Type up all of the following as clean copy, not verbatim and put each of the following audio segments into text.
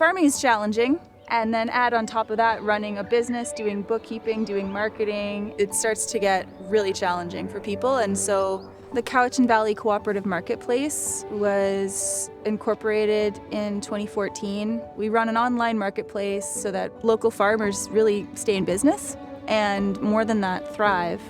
Farming is challenging. And then add on top of that, running a business, doing bookkeeping, doing marketing, it starts to get really challenging for people. And so the Cowichan Valley Cooperative Marketplace was incorporated in 2014. We run an online marketplace so that local farmers really stay in business and more than that, thrive.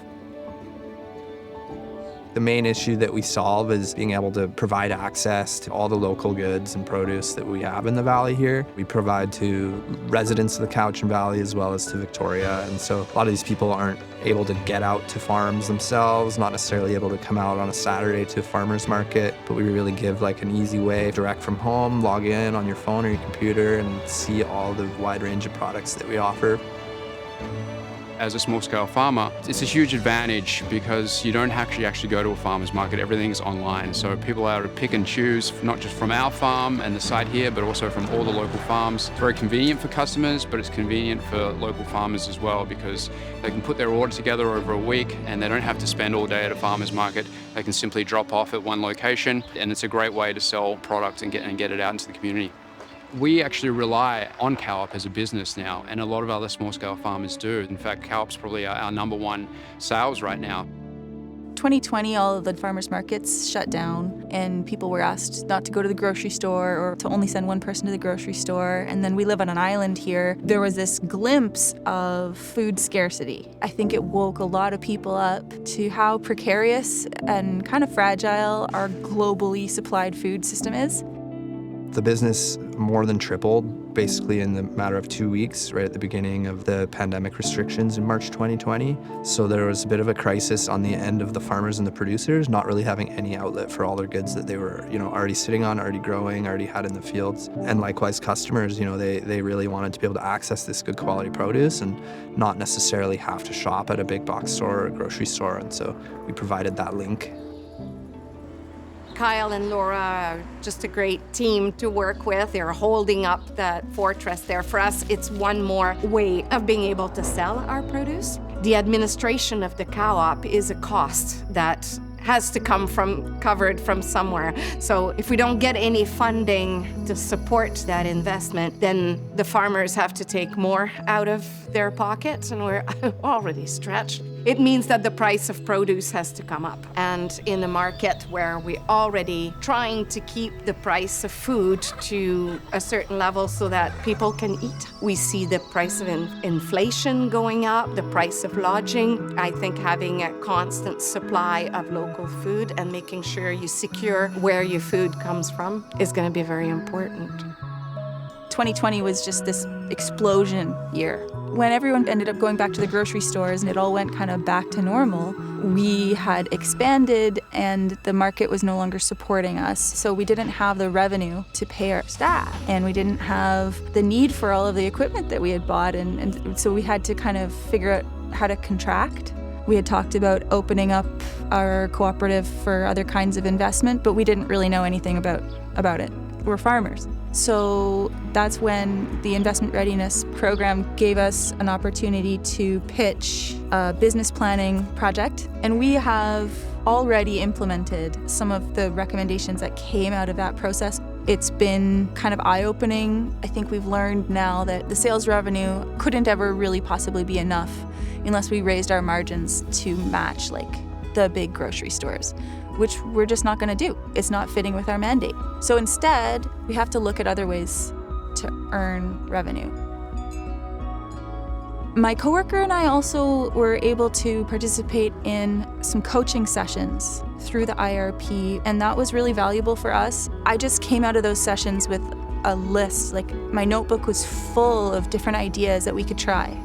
The main issue that we solve is being able to provide access to all the local goods and produce that we have in the valley here. We provide to residents of the Cowichan Valley as well as to Victoria, and so a lot of these people aren't able to get out to farms themselves, not necessarily able to come out on a Saturday to a farmer's market, but we really give like an easy way, direct from home, log in on your phone or your computer and see all the wide range of products that we offer. As a small-scale farmer, it's a huge advantage because you don't actually go to a farmer's market. Everything's online, so people are able to pick and choose, not just from our farm and the site here, but also from all the local farms. It's very convenient for customers, but it's convenient for local farmers as well because they can put their order together over a week and they don't have to spend all day at a farmer's market. They can simply drop off at one location, and it's a great way to sell product and get it out into the community. We actually rely on Co-op as a business now, and a lot of other small-scale farmers do. In fact, Co-op's probably our number one sales right now. 2020, all of the farmers markets shut down and people were asked not to go to the grocery store or to only send one person to the grocery store. And then we live on an island here. There was this glimpse of food scarcity. I think it woke a lot of people up to how precarious and kind of fragile our globally supplied food system is. The business more than tripled basically in the matter of 2 weeks, right at the beginning of the pandemic restrictions in March 2020. So there was a bit of a crisis on the end of the farmers and the producers, not really having any outlet for all their goods that they were, already sitting on, already growing, already had in the fields. And likewise, customers, they really wanted to be able to access this good quality produce and not necessarily have to shop at a big box store or a grocery store. And so we provided that link. Kyle and Laura are just a great team to work with. They're holding up that fortress there for us. It's one more way of being able to sell our produce. The administration of the co-op is a cost that has to come covered from somewhere. So if we don't get any funding to support that investment, then the farmers have to take more out of their pockets, and we're already stretched. It means that the price of produce has to come up. And in a market where we're already trying to keep the price of food to a certain level so that people can eat, we see the price of inflation going up, the price of lodging. I think having a constant supply of local food and making sure you secure where your food comes from is going to be very important. 2020 was just this explosion year. When everyone ended up going back to the grocery stores and it all went kind of back to normal, we had expanded and the market was no longer supporting us. So we didn't have the revenue to pay our staff, and we didn't have the need for all of the equipment that we had bought. And so we had to kind of figure out how to contract. We had talked about opening up our cooperative for other kinds of investment, but we didn't really know anything about it. We're farmers. So that's when the investment readiness program gave us an opportunity to pitch a business planning project. And we have already implemented some of the recommendations that came out of that process. It's been kind of eye-opening. I think we've learned now that the sales revenue couldn't ever really possibly be enough unless we raised our margins to match the big grocery stores, which we're just not going to do. It's not fitting with our mandate. So instead, we have to look at other ways to earn revenue. My coworker and I also were able to participate in some coaching sessions through the IRP, and that was really valuable for us. I just came out of those sessions with a list. My notebook was full of different ideas that we could try.